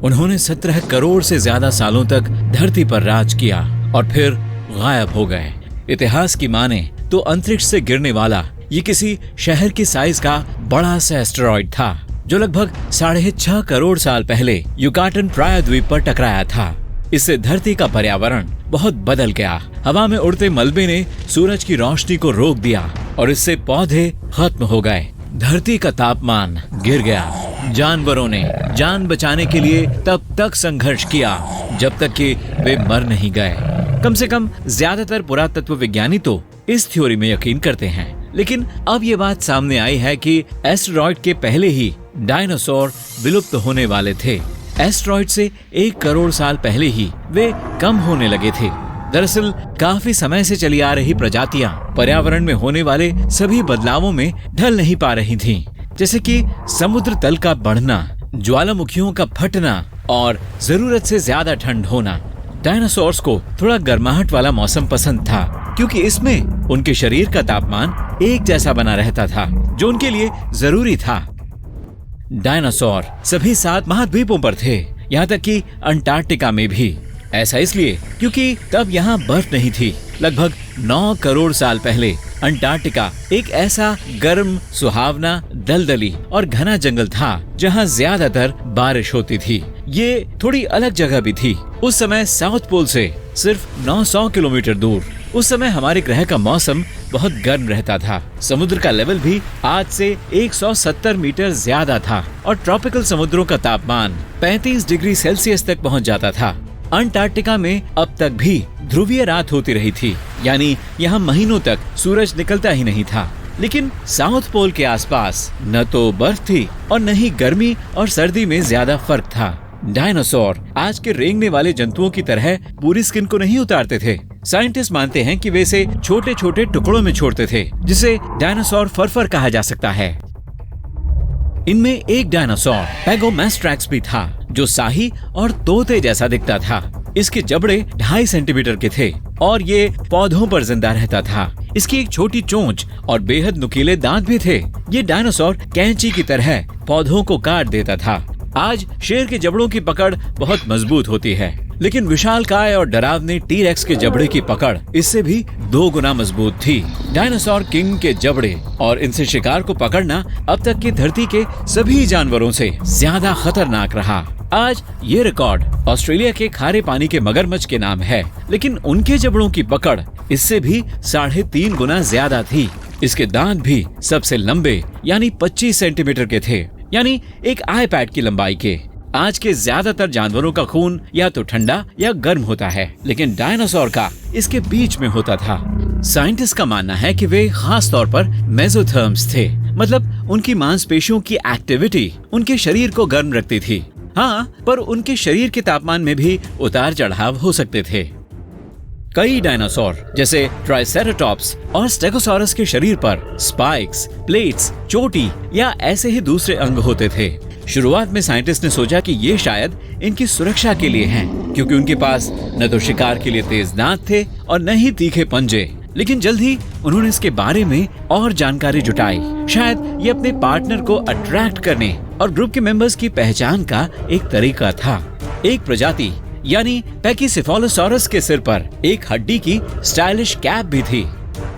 उन्होंने 17 करोड़ से ज्यादा सालों तक धरती पर राज किया और फिर गायब हो गए। इतिहास की माने तो अंतरिक्ष से गिरने वाला ये किसी शहर की साइज का बड़ा सा एस्टेरॉइड था जो लगभग 6.5 करोड़ साल पहले युकाटन प्रायद्वीप पर टकराया था। इससे धरती का पर्यावरण बहुत बदल गया। हवा में उड़ते मलबे ने सूरज की रोशनी को रोक दिया और इससे पौधे खत्म हो गए। धरती का तापमान गिर गया। जानवरों ने जान बचाने के लिए तब तक संघर्ष किया जब तक कि वे मर नहीं गए। कम से कम ज्यादातर पुरातत्व विज्ञानी तो इस थ्योरी में यकीन करते हैं, लेकिन अब ये बात सामने आई है कि एस्टेरॉइड के पहले ही डायनासोर विलुप्त होने वाले थे। एस्टेरॉइड से 1 करोड़ साल पहले ही वे कम होने लगे थे। दरअसल काफी समय से चली आ रही प्रजातियां पर्यावरण में होने वाले सभी बदलावों में ढल नहीं पा रही थीं, जैसे कि समुद्र तल का बढ़ना, ज्वालामुखियों का फटना और जरूरत से ज्यादा ठंड होना। डायनासोर्स को थोड़ा गर्माहट वाला मौसम पसंद था क्योंकि इसमें उनके शरीर का तापमान एक जैसा बना रहता था, जो उनके लिए जरूरी था। डायनासोर सभी 7 महाद्वीपों पर थे, यहाँ तक कि अंटार्कटिका में भी। ऐसा इसलिए क्योंकि तब यहाँ बर्फ नहीं थी। लगभग 9 करोड़ साल पहले अंटार्कटिका एक ऐसा गर्म, सुहावना, दलदली और घना जंगल था जहाँ ज्यादातर बारिश होती थी। ये थोड़ी अलग जगह भी थी। उस समय साउथ पोल से सिर्फ 900 किलोमीटर दूर उस समय हमारे ग्रह का मौसम बहुत गर्म रहता था। समुद्र का लेवल भी आज से 170 मीटर ज्यादा था और ट्रॉपिकल समुद्रों का तापमान 35 डिग्री सेल्सियस तक पहुंच जाता था। अंटार्कटिका में अब तक भी ध्रुवीय रात होती रही थी, यानी यहाँ महीनों तक सूरज निकलता ही नहीं था। लेकिन साउथ पोल के आसपास न तो बर्फ थी और न ही गर्मी और सर्दी में ज्यादा फर्क था। डायनासोर आज के रेंगने वाले जंतुओं की तरह पूरी स्किन को नहीं उतारते थे। साइंटिस्ट मानते हैं कि वे इसे छोटे छोटे टुकड़ों में छोड़ते थे, जिसे डायनासोर फर कहा जा सकता है। इनमें एक डायनासोर पैगोमेस्ट्रैक्स भी था, जो शाही और तोते जैसा दिखता था। इसके जबड़े 2.5 सेंटीमीटर के थे और ये पौधों पर जिंदा रहता था। इसकी एक छोटी चोंच और बेहद नुकीले दांत भी थे। ये डायनासोर कैंची की तरह पौधों को काट देता था। आज शेर के जबड़ों की पकड़ बहुत मजबूत होती है, लेकिन विशालकाय और डरावने टी-रेक्स के जबड़े की पकड़ इससे भी 2 गुना मजबूत थी। डायनासोर किंग के जबड़े और इनसे शिकार को पकड़ना अब तक की धरती के सभी जानवरों से ज्यादा खतरनाक रहा। आज ये रिकॉर्ड ऑस्ट्रेलिया के खारे पानी के मगरमच्छ के नाम है, लेकिन उनके जबड़ों की पकड़ इससे भी 3.5 गुना ज्यादा थी। इसके दांत भी सबसे लंबे यानी 25 सेंटीमीटर के थे, यानी एक आईपैड की लंबाई के। आज के ज्यादातर जानवरों का खून या तो ठंडा या गर्म होता है, लेकिन डायनासोर का इसके बीच में होता था। साइंटिस्ट का मानना है कि वे खास तौर पर मेसोथर्म्स थे, मतलब उनकी मांसपेशियों की एक्टिविटी उनके शरीर को गर्म रखती थी। हाँ, पर उनके शरीर के तापमान में भी उतार चढ़ाव हो सकते थे। कई डायनासोर जैसे ट्राइसेराटॉप्स और स्टेगोसॉरस के शरीर पर स्पाइक्स, प्लेट्स, चोटी या ऐसे ही दूसरे अंग होते थे। शुरुआत में साइंटिस्ट ने सोचा कि ये शायद इनकी सुरक्षा के लिए हैं, क्योंकि उनके पास न तो शिकार के लिए तेज दांत थे और न ही तीखे पंजे। लेकिन जल्द ही उन्होंने इसके बारे में और जानकारी जुटाई। शायद ये अपने पार्टनर को अट्रैक्ट करने और ग्रुप के मेंबर्स की पहचान का एक तरीका था। एक प्रजाति यानी पैकीसेफालोसॉरस के सिर पर एक हड्डी की स्टाइलिश कैप भी थी,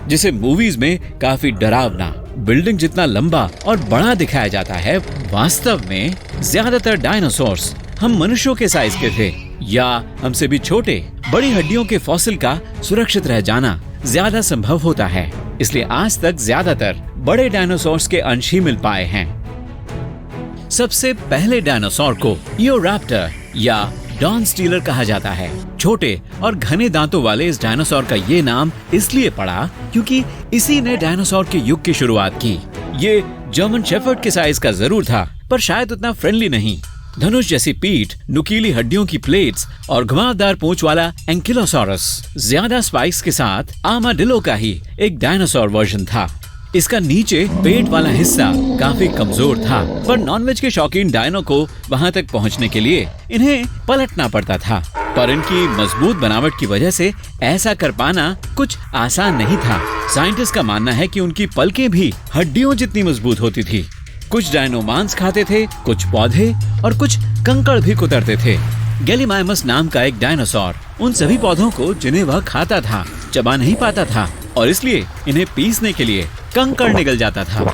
जिसे मूवीज में काफी डरावना, बिल्डिंग जितना लंबा और बड़ा दिखाया जाता है। वास्तव में ज्यादातर डायनासोर्स हम मनुष्यों के साइज के थे या हमसे भी छोटे। बड़ी हड्डियों के फॉसिल का सुरक्षित रह जाना ज्यादा संभव होता है, इसलिए आज तक ज्यादातर बड़े डायनासोर्स के अंश ही मिल पाए हैं। सबसे पहले डायनासोर को ईओरैप्टर या डॉन स्टीलर कहा जाता है। छोटे और घने दांतों वाले इस डायनासोर का ये नाम इसलिए पड़ा क्योंकि इसी ने डायनासोर के युग की शुरुआत की। ये जर्मन शेफर्ड के साइज का जरूर था, पर शायद उतना फ्रेंडली नहीं। धनुष जैसी पीठ, नुकीली हड्डियों की प्लेट्स और घुमावदार पूंछ वाला एंकिलोसॉरस ज्यादा स्पाइक्स के साथ आर्माडिलो का ही एक डायनासोर वर्जन था। इसका नीचे पेट वाला हिस्सा काफी कमजोर था, पर नॉनवेज के शौकीन डायनो को वहां तक पहुंचने के लिए इन्हें पलटना पड़ता था। पर इनकी मजबूत बनावट की वजह से ऐसा कर पाना कुछ आसान नहीं था। साइंटिस्ट का मानना है कि उनकी पलकें भी हड्डियों जितनी मजबूत होती थी। कुछ डायनो मांस खाते थे, कुछ पौधे और कुछ कंकड़ भी कुतरते थे। गैलीमाइमस नाम का एक डायनासोर उन सभी पौधों को जिन्हें वह खाता था चबा नहीं पाता था और इसलिए इन्हें पीसने के लिए कंकड़ निगल जाता था।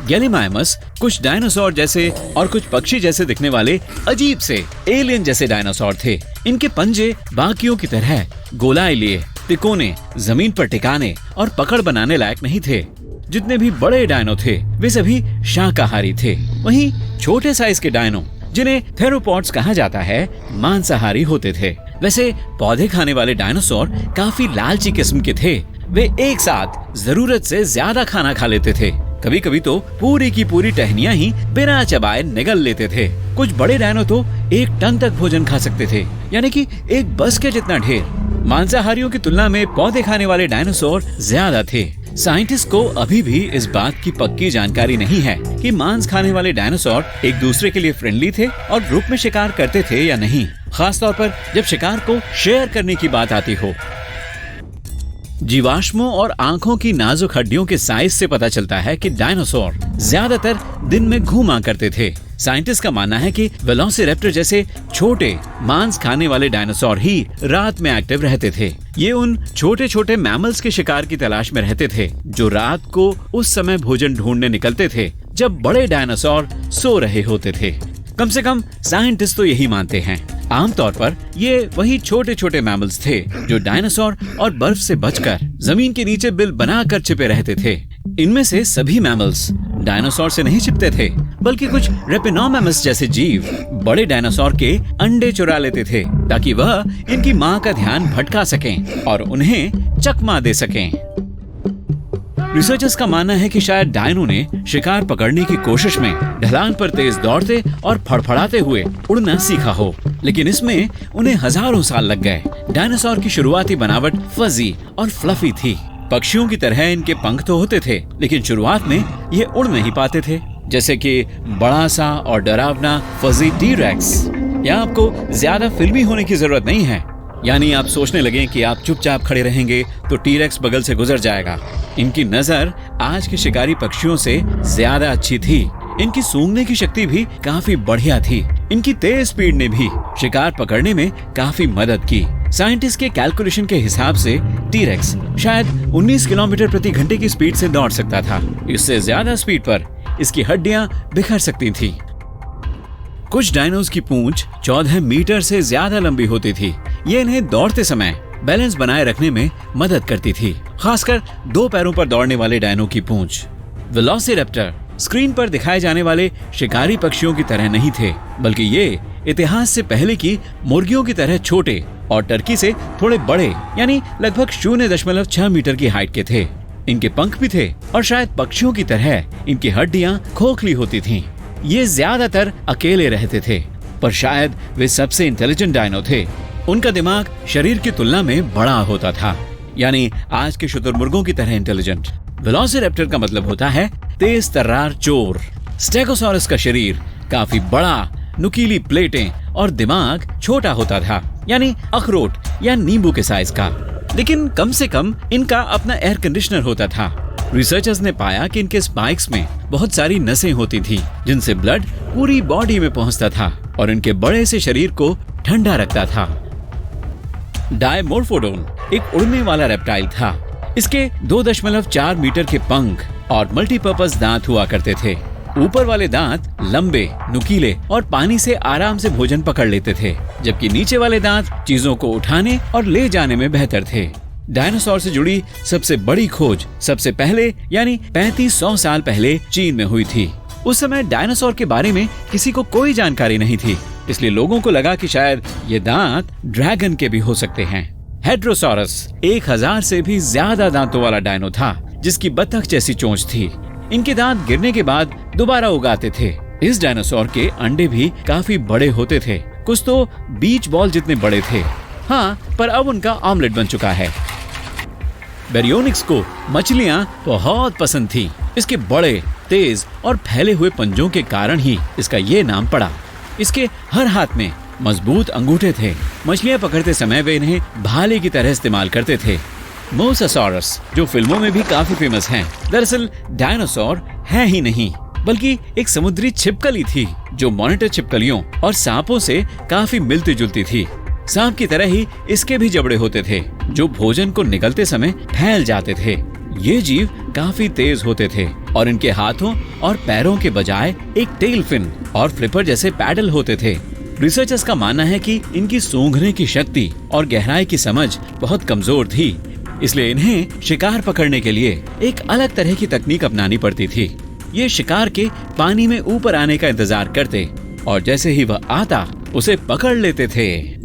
गैलीमाइमस कुछ डायनासोर जैसे और कुछ पक्षी जैसे दिखने वाले अजीब से एलियन जैसे डायनासोर थे। इनके पंजे बाकियों की तरह गोलाई लिए, तिकोने, जमीन पर टिकाने और पकड़ बनाने लायक नहीं थे। जितने भी बड़े डायनो थे वे सभी शाकाहारी थे। वहीं छोटे साइज के डायनो जिन्हें थेरोपॉड्स कहा जाता है मांसाहारी होते थे। वैसे पौधे खाने वाले डायनासोर काफी लालची किस्म के थे। वे एक साथ जरूरत से ज्यादा खाना खा लेते थे। कभी कभी तो पूरी की पूरी टहनियां ही बिना चबाए निगल लेते थे। कुछ बड़े डायनो तो 1 टन तक भोजन खा सकते थे, यानी कि एक बस के जितना ढेर। मांसाहारियों की तुलना में पौधे खाने वाले डायनासोर ज्यादा थे। साइंटिस्ट को अभी भी इस बात की पक्की जानकारी नहीं है कि मांस खाने वाले डायनासोर एक दूसरे के लिए फ्रेंडली थे और ग्रुप में शिकार करते थे या नहीं, खासतौर पर जब शिकार को शेयर करने की बात आती हो। जीवाश्मों और आंखों की नाजुक हड्डियों के साइज से पता चलता है कि डायनासोर ज्यादातर दिन में घूमा करते थे। साइंटिस्ट का मानना है कि वेलोसिरैप्टर जैसे छोटे मांस खाने वाले डायनासोर ही रात में एक्टिव रहते थे। ये उन छोटे छोटे मैमल्स के शिकार की तलाश में रहते थे जो रात को उस समय भोजन ढूंढने निकलते थे जब बड़े डायनासोर सो रहे होते थे। कम से कम साइंटिस्ट तो यही मानते हैं। आमतौर पर ये वही छोटे छोटे मैमल्स थे जो डायनासोर और बर्फ से बचकर जमीन के नीचे बिल बनाकर छिपे रहते थे। इनमें से सभी मैमल्स डायनासोर से नहीं छिपते थे, बल्कि कुछ रेपिनोमैमस जैसे जीव बड़े डायनासोर के अंडे चुरा लेते थे ताकि वह इनकी मां का ध्यान भटका सकें और उन्हें चकमा दे सकें। रिसर्चर्स का मानना है कि शायद डायनो ने शिकार पकड़ने की कोशिश में ढलान पर तेज दौड़ते और फड़फड़ाते हुए उड़ना सीखा हो, लेकिन इसमें उन्हें हजारों साल लग गए। डायनासोर की शुरुआती बनावट फजी और फ्लफी थी। पक्षियों की तरह इनके पंख तो होते थे, लेकिन शुरुआत में ये उड़ नहीं पाते थे, जैसे कि बड़ा सा और डरावना फजी टी-रेक्स। यहाँ आपको ज्यादा फिल्मी होने की जरूरत नहीं है, यानी आप सोचने लगे कि आप चुपचाप खड़े रहेंगे तो टी-रेक्स बगल से गुजर जाएगा। इनकी नजर आज के शिकारी पक्षियों से ज्यादा अच्छी थी। इनकी सूंघने की शक्ति भी काफी बढ़िया थी। इनकी तेज स्पीड ने भी शिकार पकड़ने में काफी मदद की। साइंटिस्ट के कैलकुलेशन के हिसाब से टी-रेक्स शायद 19 किलोमीटर प्रति घंटे की स्पीड से दौड़ सकता था। इससे ज्यादा स्पीड पर इसकी हड्डियां बिखर सकती थी। कुछ डायनोस की पूंछ 14 मीटर से ज्यादा लंबी होती थी। ये इन्हें दौड़ते समय बैलेंस बनाए रखने में मदद करती थी, खासकर 2 पैरों पर दौड़ने वाले डायनो की पूंछ। वेलोसिरैप्टर स्क्रीन पर दिखाए जाने वाले शिकारी पक्षियों की तरह नहीं थे, बल्कि ये इतिहास से पहले की मुर्गियों की तरह छोटे और टर्की से थोड़े बड़े, यानी लगभग 0.6 मीटर की हाइट के थे। इनके पंख भी थे और शायद पक्षियों की तरह इनकी हड्डियां खोखली होती थीं। ये ज्यादातर अकेले रहते थे, पर शायद वे सबसे इंटेलिजेंट डायनो थे। उनका दिमाग शरीर की तुलना में बड़ा होता था, यानी आज के शुतुरमुर्गों की तरह इंटेलिजेंट। वेलोसिरैप्टर का मतलब होता है तेज तर्रार चोर। स्टेगोसॉरस का शरीर काफी बड़ा, नुकीली प्लेटें और दिमाग छोटा होता था, यानी अखरोट या नींबू के साइज का। लेकिन कम से कम इनका अपना एयर कंडीशनर होता था। रिसर्चर्स ने पाया कि इनके स्पाइक्स में बहुत सारी नसें होती थी, जिनसे ब्लड पूरी बॉडी में पहुंचता था और इनके बड़े से शरीर को ठंडा रखता था। डायमोर्फोडोन एक उड़ने वाला रेप्टाइल था। इसके 2.4 मीटर के पंख और मल्टीपर्पज दांत हुआ करते थे। ऊपर वाले दांत लंबे, नुकीले और पानी से आराम से भोजन पकड़ लेते थे, जबकि नीचे वाले दांत चीजों को उठाने और ले जाने में बेहतर थे। डायनासोर से जुड़ी सबसे बड़ी खोज सबसे पहले यानी 3500 साल पहले चीन में हुई थी। उस समय डायनासोर के बारे में किसी को कोई जानकारी नहीं थी, इसलिए लोगों को लगा कि शायद ये दांत ड्रैगन के भी हो सकते हैं। हेड्रोसॉरस 1000 से भी ज्यादा दांतों वाला डायनो था, जिसकी बतख जैसी चोंच थी। इनके दांत गिरने के बाद दोबारा उगाते थे। इस डायनासोर के अंडे भी काफी बड़े होते थे, कुछ तो बीच बॉल जितने बड़े थे। हाँ, पर अब उनका ऑमलेट बन चुका है। बेरियोनिक्स को मछलियां बहुत पसंद थी। इसके बड़े, तेज और फैले हुए पंजों के कारण ही इसका ये नाम पड़ा। इसके हर हाथ में मजबूत अंगूठे थे। मछलियां पकड़ते समय वे इन्हें भाले की तरह इस्तेमाल करते थे। मोसासॉरस, जो फिल्मों में भी काफी फेमस हैं, दरअसल डायनासोर है ही नहीं, बल्कि एक समुद्री छिपकली थी जो मॉनिटर छिपकलियों और सांपों से काफी मिलती जुलती थी। सांप की तरह ही इसके भी जबड़े होते थे जो भोजन को निगलते समय फैल जाते थे। ये जीव काफी तेज होते थे और इनके हाथों और पैरों के बजाय एक टेल फिन और फ्लिपर जैसे पैडल होते थे। रिसर्चर्स का मानना है कि इनकी सूंघने की शक्ति और गहराई की समझ बहुत कमजोर थी, इसलिए इन्हें शिकार पकड़ने के लिए एक अलग तरह की तकनीक अपनानी पड़ती थी। ये शिकार के पानी में ऊपर आने का इंतजार करते और जैसे ही वह आता उसे पकड़ लेते थे।